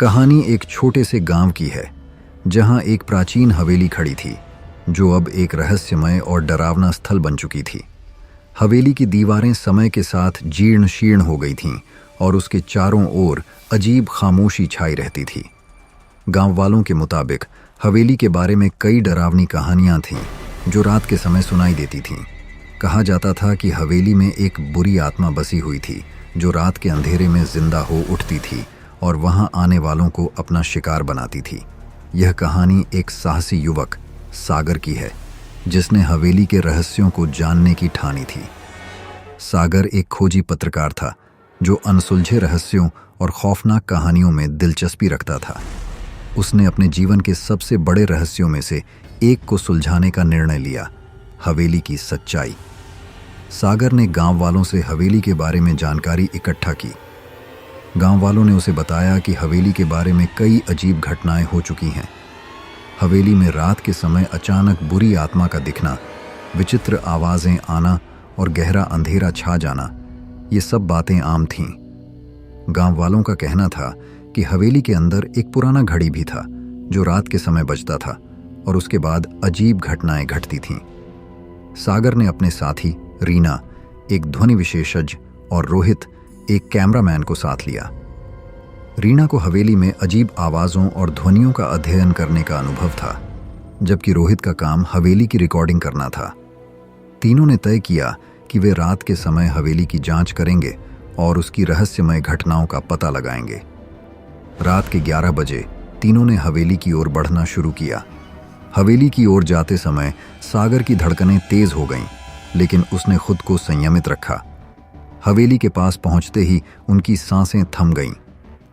कहानी एक छोटे से गांव की है जहां एक प्राचीन हवेली खड़ी थी जो अब एक रहस्यमय और डरावना स्थल बन चुकी थी। हवेली की दीवारें समय के साथ जीर्ण शीर्ण हो गई थीं और उसके चारों ओर अजीब खामोशी छाई रहती थी। गांव वालों के मुताबिक हवेली के बारे में कई डरावनी कहानियां थीं जो रात के समय सुनाई देती थीं। कहा जाता था कि हवेली में एक बुरी आत्मा बसी हुई थी जो रात के अंधेरे में जिंदा हो उठती थी और वहां आने वालों को अपना शिकार बनाती थी। यह कहानी एक साहसी युवक सागर की है जिसने हवेली के रहस्यों को जानने की ठानी थी। सागर एक खोजी पत्रकार था जो अनसुलझे रहस्यों और खौफनाक कहानियों में दिलचस्पी रखता था। उसने अपने जीवन के सबसे बड़े रहस्यों में से एक को सुलझाने का निर्णय लिया, हवेली की सच्चाई। सागर ने गांव वालों से हवेली के बारे में जानकारी इकट्ठा की। गांव वालों ने उसे बताया कि हवेली के बारे में कई अजीब घटनाएं हो चुकी हैं। हवेली में रात के समय अचानक बुरी आत्मा का दिखना, विचित्र आवाजें आना और गहरा अंधेरा छा जाना, ये सब बातें आम थीं। गांव वालों का कहना था कि हवेली के अंदर एक पुराना घड़ी भी था जो रात के समय बजता था और उसके बाद अजीब घटनाएं घटती थीं। सागर ने अपने साथी रीना, एक ध्वनि विशेषज्ञ, और रोहित, एक कैमरामैन को साथ लिया। रीना को हवेली में अजीब आवाज़ों और ध्वनियों का अध्ययन करने का अनुभव था, जबकि रोहित का काम हवेली की रिकॉर्डिंग करना था। तीनों ने तय किया कि वे रात के समय हवेली की जांच करेंगे और उसकी रहस्यमय घटनाओं का पता लगाएंगे। रात के 11 बजे तीनों ने हवेली की ओर बढ़ना शुरू किया। हवेली की ओर जाते समय सागर की धड़कनें तेज हो गईं, लेकिन उसने खुद को संयमित रखा। हवेली के पास पहुंचते ही उनकी सांसें थम गईं।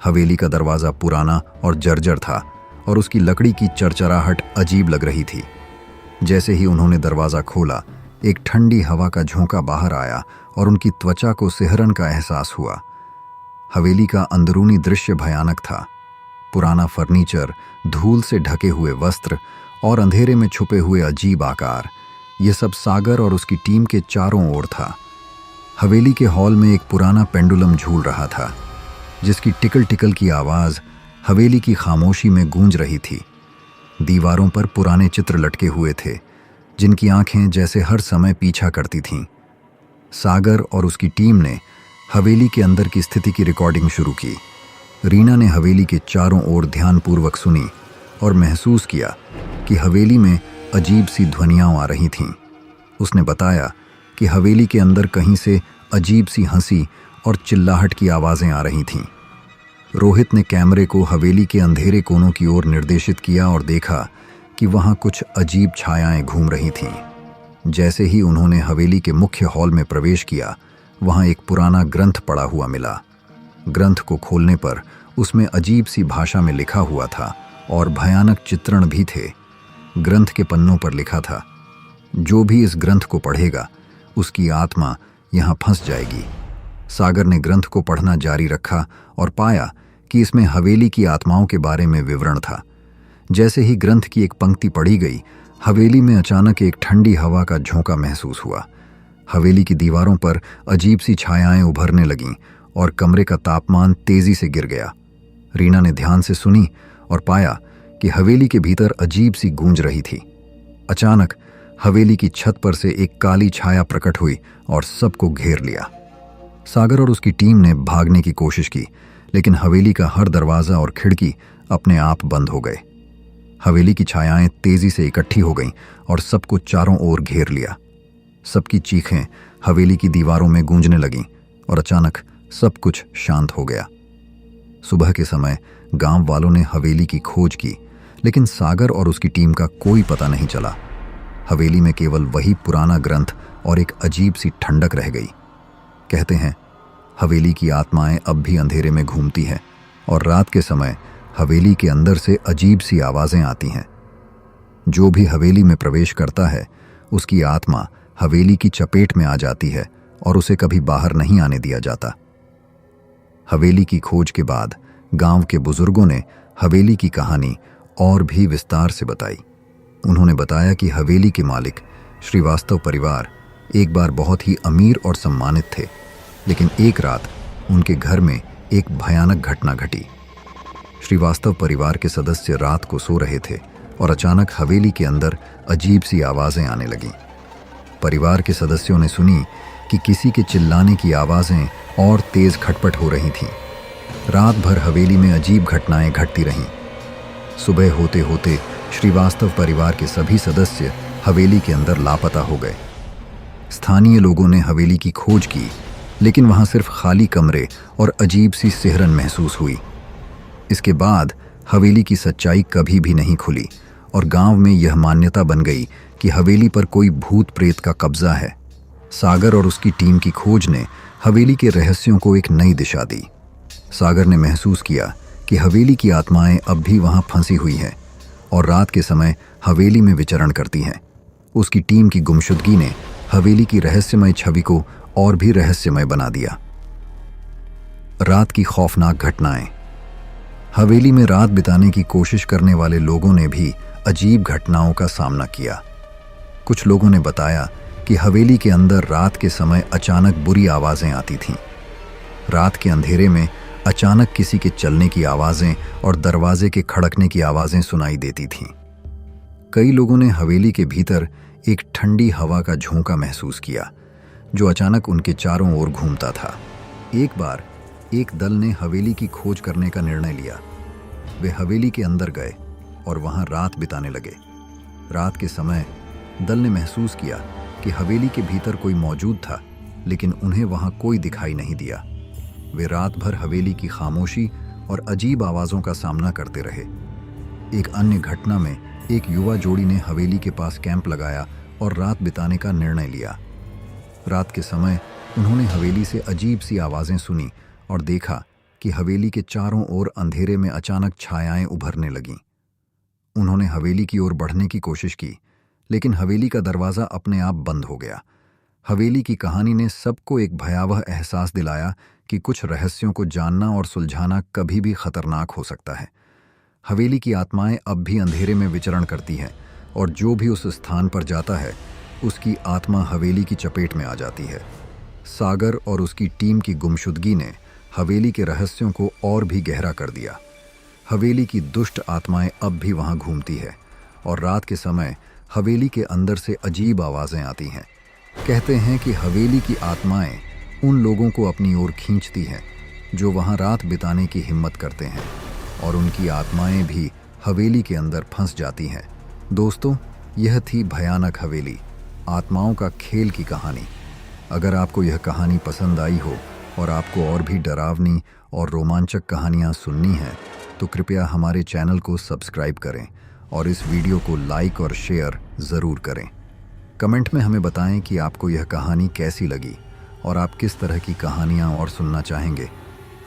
हवेली का दरवाजा पुराना और जर्जर था और उसकी लकड़ी की चरचराहट अजीब लग रही थी। जैसे ही उन्होंने दरवाजा खोला, एक ठंडी हवा का झोंका बाहर आया और उनकी त्वचा को सिहरन का एहसास हुआ। हवेली का अंदरूनी दृश्य भयानक था। पुराना फर्नीचर, धूल से ढके हुए वस्त्र और अंधेरे में छुपे हुए अजीब आकार, ये सब सागर और उसकी टीम के चारों ओर था। हवेली के हॉल में एक पुराना पेंडुलम झूल रहा था जिसकी टिकल टिकल की आवाज़ हवेली की खामोशी में गूंज रही थी। दीवारों पर पुराने चित्र लटके हुए थे जिनकी आंखें जैसे हर समय पीछा करती थीं। सागर और उसकी टीम ने हवेली के अंदर की स्थिति की रिकॉर्डिंग शुरू की। रीना ने हवेली के चारों ओर ध्यानपूर्वक सुनी और महसूस किया कि हवेली में अजीब सी ध्वनियाँ आ रही थीं। उसने बताया कि हवेली के अंदर कहीं से अजीब सी हंसी और चिल्लाहट की आवाज़ें आ रही थीं। रोहित ने कैमरे को हवेली के अंधेरे कोनों की ओर निर्देशित किया और देखा कि वहाँ कुछ अजीब छायाएं घूम रही थीं। जैसे ही उन्होंने हवेली के मुख्य हॉल में प्रवेश किया, वहाँ एक पुराना ग्रंथ पड़ा हुआ मिला। ग्रंथ को खोलने पर उसमें अजीब सी भाषा में लिखा हुआ था और भयानक चित्रण भी थे। ग्रंथ के पन्नों पर लिखा था, जो भी इस ग्रंथ को पढ़ेगा उसकी आत्मा यहाँ फंस जाएगी। सागर ने ग्रंथ को पढ़ना जारी रखा और पाया कि इसमें हवेली की आत्माओं के बारे में विवरण था। जैसे ही ग्रंथ की एक पंक्ति पढ़ी गई, हवेली में अचानक एक ठंडी हवा का झोंका महसूस हुआ। हवेली की दीवारों पर अजीब सी छायाएं उभरने लगीं और कमरे का तापमान तेजी से गिर गया। रीना ने ध्यान से सुनी और पाया कि हवेली के भीतर अजीब सी गूंज रही थी। अचानक हवेली की छत पर से एक काली छाया प्रकट हुई और सबको घेर लिया। सागर और उसकी टीम ने भागने की कोशिश की, लेकिन हवेली का हर दरवाजा और खिड़की अपने आप बंद हो गए। हवेली की छायाएं तेजी से इकट्ठी हो गईं और सबको चारों ओर घेर लिया। सबकी चीखें हवेली की दीवारों में गूंजने लगीं और अचानक सब कुछ शांत हो गया। सुबह के समय गांव वालों ने हवेली की खोज की, लेकिन सागर और उसकी टीम का कोई पता नहीं चला। हवेली में केवल वही पुराना ग्रंथ और एक अजीब सी ठंडक रह गई। कहते हैं, हवेली की आत्माएं अब भी अंधेरे में घूमती हैं और रात के समय हवेली के अंदर से अजीब सी आवाज़ें आती हैं। जो भी हवेली में प्रवेश करता है, उसकी आत्मा हवेली की चपेट में आ जाती है और उसे कभी बाहर नहीं आने दिया जाता। हवेली की खोज के बाद गांव के बुजुर्गों ने हवेली की कहानी और भी विस्तार से बताई। उन्होंने बताया कि हवेली के मालिक श्रीवास्तव परिवार एक बार बहुत ही अमीर और सम्मानित थे, लेकिन एक रात उनके घर में एक भयानक घटना घटी। श्रीवास्तव परिवार के सदस्य रात को सो रहे थे और अचानक हवेली के अंदर अजीब सी आवाज़ें आने लगीं। परिवार के सदस्यों ने सुनी कि किसी के चिल्लाने की आवाज़ें और तेज़ खटपट हो रही थीं। रात भर हवेली में अजीब घटनाएं घटती रहीं। सुबह होते होते श्रीवास्तव परिवार के सभी सदस्य हवेली के अंदर लापता हो गए। स्थानीय लोगों ने हवेली की खोज की, लेकिन वहां सिर्फ खाली कमरे और अजीब सी सिहरन महसूस हुई। इसके बाद हवेली की सच्चाई कभी भी नहीं खुली और गांव में यह मान्यता बन गई कि हवेली पर कोई भूत प्रेत का कब्जा है। सागर और उसकी टीम की खोज ने हवेली के रहस्यों को एक नई दिशा दी। सागर ने महसूस किया कि हवेली की आत्माएं अब भी वहां फंसी हुई हैं और रात के समय हवेली में विचरण करती हैं। उसकी टीम की गुमशुदगी ने हवेली की रहस्यमय छवि को और भी रहस्यमय बना दिया। रात की खौफनाक घटनाएं। हवेली में रात बिताने की कोशिश करने वाले लोगों ने भी अजीब घटनाओं का सामना किया। कुछ लोगों ने बताया कि हवेली के अंदर रात के समय अचानक बुरी आवाज़ें आती थीं। रात के अंधेरे में अचानक किसी के चलने की आवाज़ें और दरवाजे के खड़कने की आवाज़ें सुनाई देती थीं। कई लोगों ने हवेली के भीतर एक ठंडी हवा का झोंका महसूस किया, जो अचानक उनके चारों ओर घूमता था। एक बार एक दल ने हवेली की खोज करने का निर्णय लिया। वे हवेली के अंदर गए और वहां रात बिताने लगे। रात के समय दल ने महसूस किया कि हवेली के भीतर कोई मौजूद था, लेकिन उन्हें वहां कोई दिखाई नहीं दिया। वे रात भर हवेली की खामोशी और अजीब आवाज़ों का सामना करते रहे। एक अन्य घटना में एक युवा जोड़ी ने हवेली के पास कैंप लगाया और रात बिताने का निर्णय लिया। रात के समय उन्होंने हवेली से अजीब सी आवाज़ें सुनी और देखा कि हवेली के चारों ओर अंधेरे में अचानक छायाएं उभरने लगीं। उन्होंने हवेली की ओर बढ़ने की कोशिश की, लेकिन हवेली का दरवाज़ा अपने आप बंद हो गया। हवेली की कहानी ने सबको एक भयावह एहसास दिलाया कि कुछ रहस्यों को जानना और सुलझाना कभी भी खतरनाक हो सकता है। हवेली की आत्माएं अब भी अंधेरे में विचरण करती हैं और जो भी उस स्थान पर जाता है उसकी आत्मा हवेली की चपेट में आ जाती है। सागर और उसकी टीम की गुमशुदगी ने हवेली के रहस्यों को और भी गहरा कर दिया। हवेली की दुष्ट आत्माएं अब भी वहां घूमती है और रात के समय हवेली के अंदर से अजीब आवाज़ें आती हैं। कहते हैं कि हवेली की आत्माएं उन लोगों को अपनी ओर खींचती हैं जो वहां रात बिताने की हिम्मत करते हैं, और उनकी आत्माएं भी हवेली के अंदर फंस जाती हैं। दोस्तों, यह थी भयानक हवेली, आत्माओं का खेल की कहानी। अगर आपको यह कहानी पसंद आई हो और आपको और भी डरावनी और रोमांचक कहानियाँ सुननी हैं, तो कृपया हमारे चैनल को सब्सक्राइब करें और इस वीडियो को लाइक और शेयर ज़रूर करें। कमेंट में हमें बताएं कि आपको यह कहानी कैसी लगी और आप किस तरह की कहानियाँ और सुनना चाहेंगे।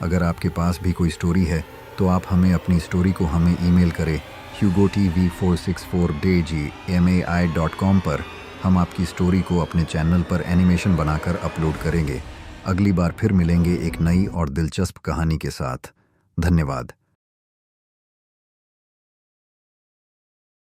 अगर आपके पास भी कोई स्टोरी है तो आप हमें अपनी स्टोरी को हमें ईमेल करें hugotv464dg@mai.com पर। हम आपकी स्टोरी को अपने चैनल पर एनिमेशन बनाकर अपलोड करेंगे। अगली बार फिर मिलेंगे एक नई और दिलचस्प कहानी के साथ। धन्यवाद।